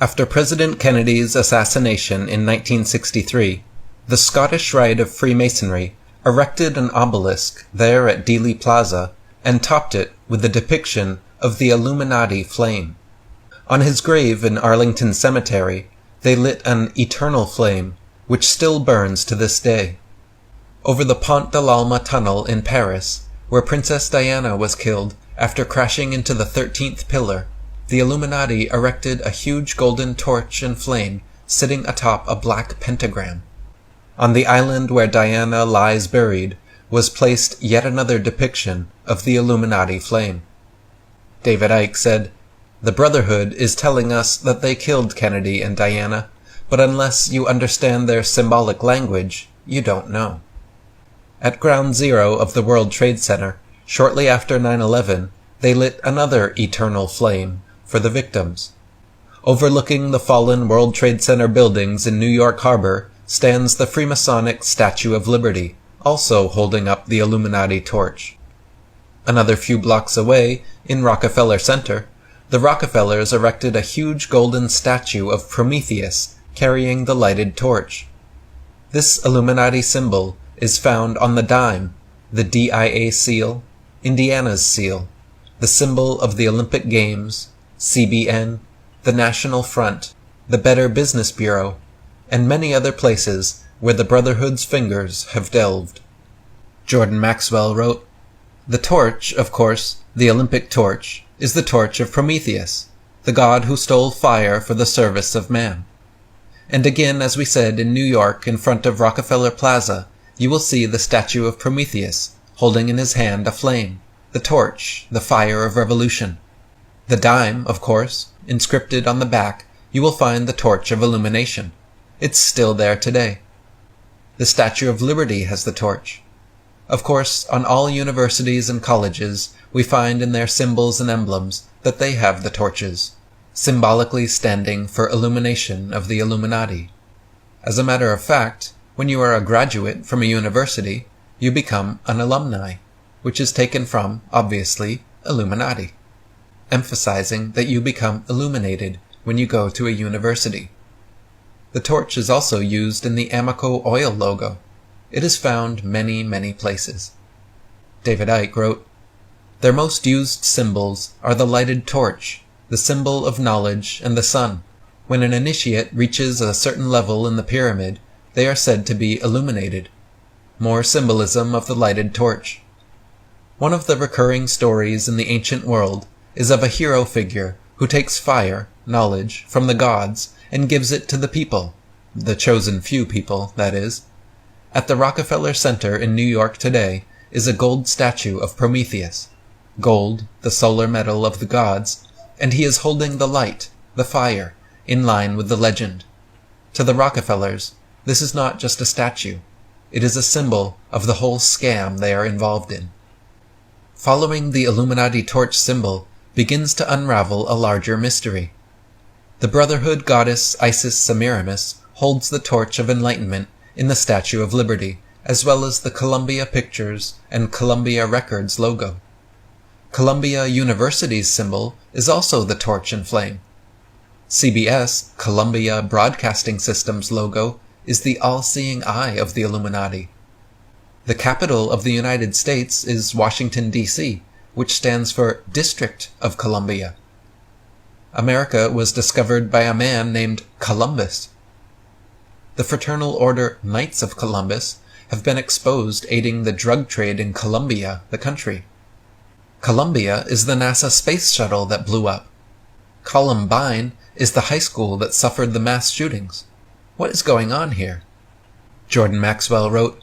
After President Kennedy's assassination in 1963, the Scottish Rite of Freemasonry erected an obelisk there at Dealey Plaza and topped it with the depiction of the Illuminati flame. On his grave in Arlington Cemetery, they lit an eternal flame, which still burns to this day. Over the Pont de l'Alma tunnel in Paris, where Princess Diana was killed after crashing into the 13th pillar, the Illuminati erected a huge golden torch and flame sitting atop a black pentagram. On the island where Diana lies buried was placed yet another depiction of the Illuminati flame. David Icke said, "The Brotherhood is telling us that they killed Kennedy and Diana, but unless you understand their symbolic language, you don't know." At Ground Zero of the World Trade Center, shortly after 9/11, they lit another eternal flame for the victims. Overlooking the fallen World Trade Center buildings in New York Harbor stands the Freemasonic Statue of Liberty, also holding up the Illuminati torch. Another few blocks away, in Rockefeller Center, the Rockefellers erected a huge golden statue of Prometheus carrying the lighted torch. This Illuminati symbol is found on the dime, the DIA seal, Indiana's seal, the symbol of the Olympic Games, CBN, the National Front, the Better Business Bureau, and many other places where the Brotherhood's fingers have delved. Jordan Maxwell wrote, "The torch, of course, the Olympic torch, is the torch of Prometheus, the god who stole fire for the service of man." And again, as we said, in New York, in front of Rockefeller Plaza, you will see the statue of Prometheus, holding in his hand a flame, the torch, the fire of revolution. The dime, of course, inscripted on the back, you will find the torch of illumination. It's still there today. The Statue of Liberty has the torch. Of course, on all universities and colleges, we find in their symbols and emblems that they have the torches, symbolically standing for illumination of the Illuminati. As a matter of fact, when you are a graduate from a university, you become an alumni, which is taken from, obviously, Illuminati, emphasizing that you become illuminated when you go to a university. The torch is also used in the Amoco oil logo. It is found many, many places. David Icke wrote, "Their most used symbols are the lighted torch, the symbol of knowledge, and the sun. When an initiate reaches a certain level in the pyramid, they are said to be illuminated." More symbolism of the lighted torch. One of the recurring stories in the ancient world is of a hero figure who takes fire, knowledge, from the gods and gives it to the people, the chosen few people, that is. At the Rockefeller Center in New York today is a gold statue of Prometheus, gold, the solar metal of the gods, and he is holding the light, the fire, in line with the legend. To the Rockefellers, this is not just a statue. It is a symbol of the whole scam they are involved in. Following the Illuminati torch symbol begins to unravel a larger mystery. The Brotherhood goddess Isis Semiramis holds the torch of enlightenment in the Statue of Liberty, as well as the Columbia Pictures and Columbia Records logo. Columbia University's symbol is also the torch and flame. CBS, Columbia Broadcasting System's logo, is the all-seeing eye of the Illuminati. The capital of the United States is Washington, D.C., which stands for District of Columbia. America was discovered by a man named Columbus. The Fraternal Order Knights of Columbus have been exposed aiding the drug trade in Colombia, the country. Columbia is the NASA space shuttle that blew up. Columbine is the high school that suffered the mass shootings. What is going on here? Jordan Maxwell wrote,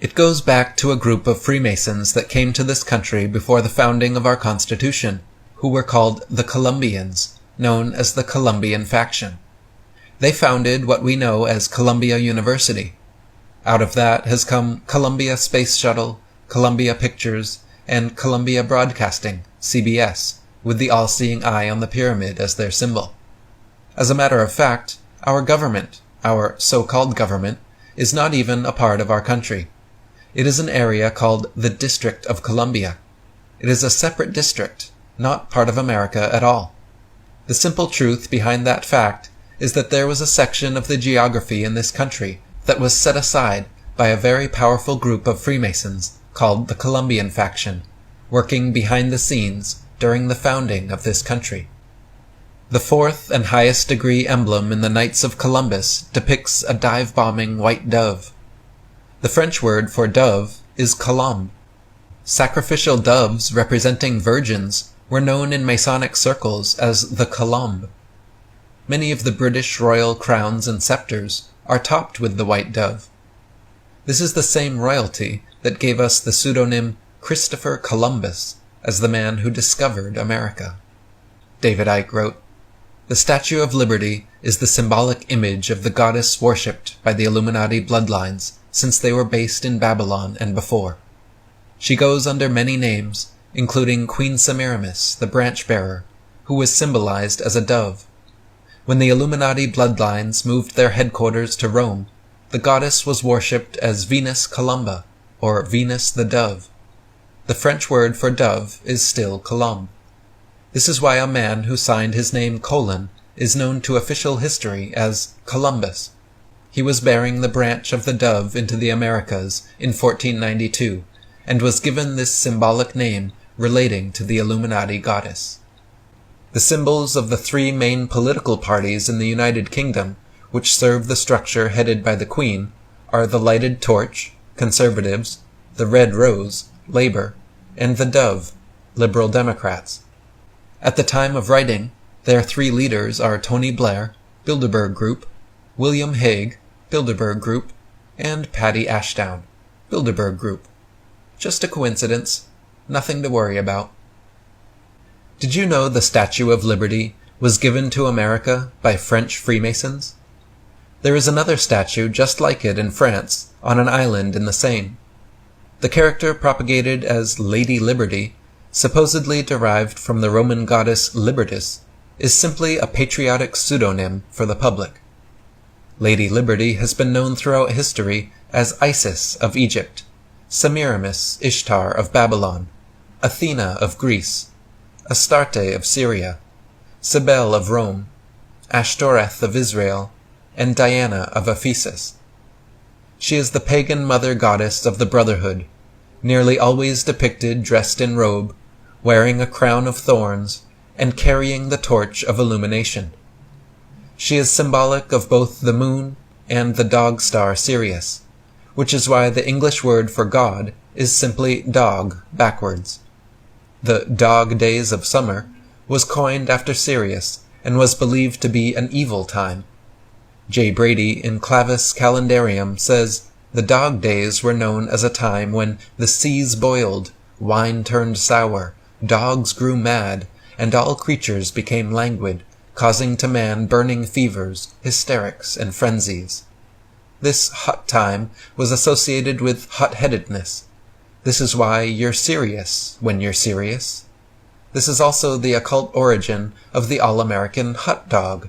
"It goes back to a group of Freemasons that came to this country before the founding of our Constitution, who were called the Columbians, known as the Columbian faction. They founded what we know as Columbia University. Out of that has come Columbia Space Shuttle, Columbia Pictures, and Columbia Broadcasting, CBS, with the all-seeing eye on the pyramid as their symbol. As a matter of fact, our government, our so-called government, is not even a part of our country. It is an area called the District of Columbia. It is a separate district, not part of America at all. The simple truth behind that fact is that there was a section of the geography in this country that was set aside by a very powerful group of Freemasons called the Columbian faction, working behind the scenes during the founding of this country. The fourth and highest degree emblem in the Knights of Columbus depicts a dive-bombing white dove. The French word for dove is colombe. Sacrificial doves representing virgins were known in Masonic circles as the colombe. Many of the British royal crowns and scepters are topped with the white dove. This is the same royalty that gave us the pseudonym Christopher Columbus as the man who discovered America. David Icke wrote, "The Statue of Liberty is the symbolic image of the goddess worshipped by the Illuminati bloodlines since they were based in Babylon and before. She goes under many names, including Queen Semiramis, the branch-bearer, who was symbolized as a dove. When the Illuminati bloodlines moved their headquarters to Rome, the goddess was worshipped as Venus Columba, or Venus the Dove. The French word for dove is still colombe. This is why a man who signed his name Colon is known to official history as Columbus. He was bearing the branch of the dove into the Americas in 1492, and was given this symbolic name relating to the Illuminati goddess. The symbols of the three main political parties in the United Kingdom, which serve the structure headed by the Queen, are the lighted torch, Conservatives, the red rose, Labour, and the dove, Liberal Democrats. At the time of writing, their three leaders are Tony Blair, Bilderberg Group, William Hague, Bilderberg Group, and Paddy Ashdown, Bilderberg Group. Just a coincidence, nothing to worry about. Did you know the Statue of Liberty was given to America by French Freemasons? There is another statue just like it in France, on an island in the Seine. The character propagated as Lady Liberty, supposedly derived from the Roman goddess Libertas, is simply a patriotic pseudonym for the public. Lady Liberty has been known throughout history as Isis of Egypt, Semiramis Ishtar of Babylon, Athena of Greece, Astarte of Syria, Cybele of Rome, Ashtoreth of Israel, and Diana of Ephesus. She is the pagan mother goddess of the Brotherhood, nearly always depicted dressed in robe, wearing a crown of thorns, and carrying the torch of illumination. She is symbolic of both the moon and the dog star Sirius, which is why the English word for God is simply dog backwards. The dog days of summer was coined after Sirius and was believed to be an evil time. J. Brady in Clavis Calendarium says, "The dog days were known as a time when the seas boiled, wine turned sour, dogs grew mad, and all creatures became languid, causing to man burning fevers, hysterics, and frenzies." This hot time was associated with hot-headedness. This is why you're serious when you're serious. This is also the occult origin of the all-American hot dog.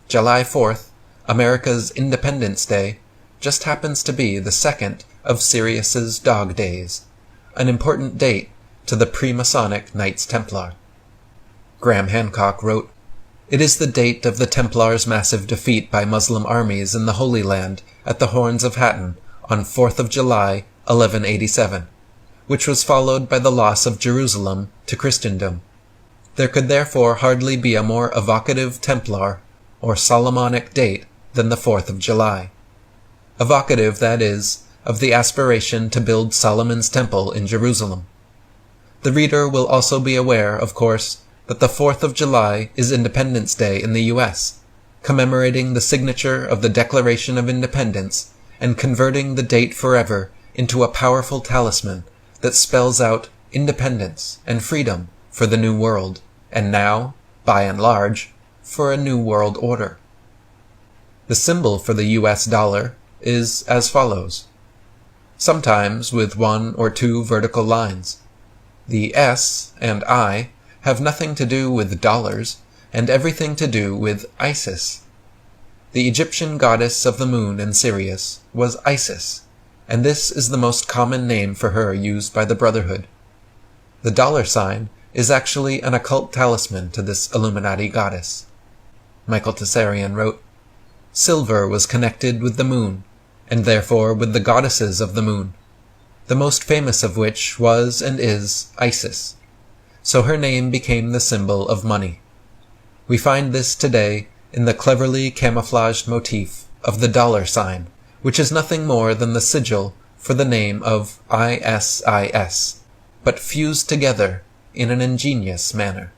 July 4th, America's Independence Day, just happens to be the second of Sirius's dog days, an important date to the pre-Masonic Knights Templar. Graham Hancock wrote, "It is the date of the Templars' massive defeat by Muslim armies in the Holy Land at the Horns of Hattin on 4th of July, 1187, which was followed by the loss of Jerusalem to Christendom. There could therefore hardly be a more evocative Templar or Solomonic date than the 4th of July. Evocative, that is, of the aspiration to build Solomon's Temple in Jerusalem. The reader will also be aware, of course, that the 4th of July is Independence Day in the U.S., commemorating the signature of the Declaration of Independence and converting the date forever into a powerful talisman that spells out independence and freedom for the New World, and now, by and large, for a New World Order. The symbol for the U.S. dollar is as follows, sometimes with 1 or 2 vertical lines. The S and I have nothing to do with dollars and everything to do with Isis. The Egyptian goddess of the moon and Sirius was Isis, and this is the most common name for her used by the Brotherhood. The dollar sign is actually an occult talisman to this Illuminati goddess. Michael Tessarian wrote, "Silver was connected with the moon, and therefore with the goddesses of the moon, the most famous of which was and is Isis. So her name became the symbol of money. We find this today in the cleverly camouflaged motif of the dollar sign, which is nothing more than the sigil for the name of ISIS, but fused together in an ingenious manner."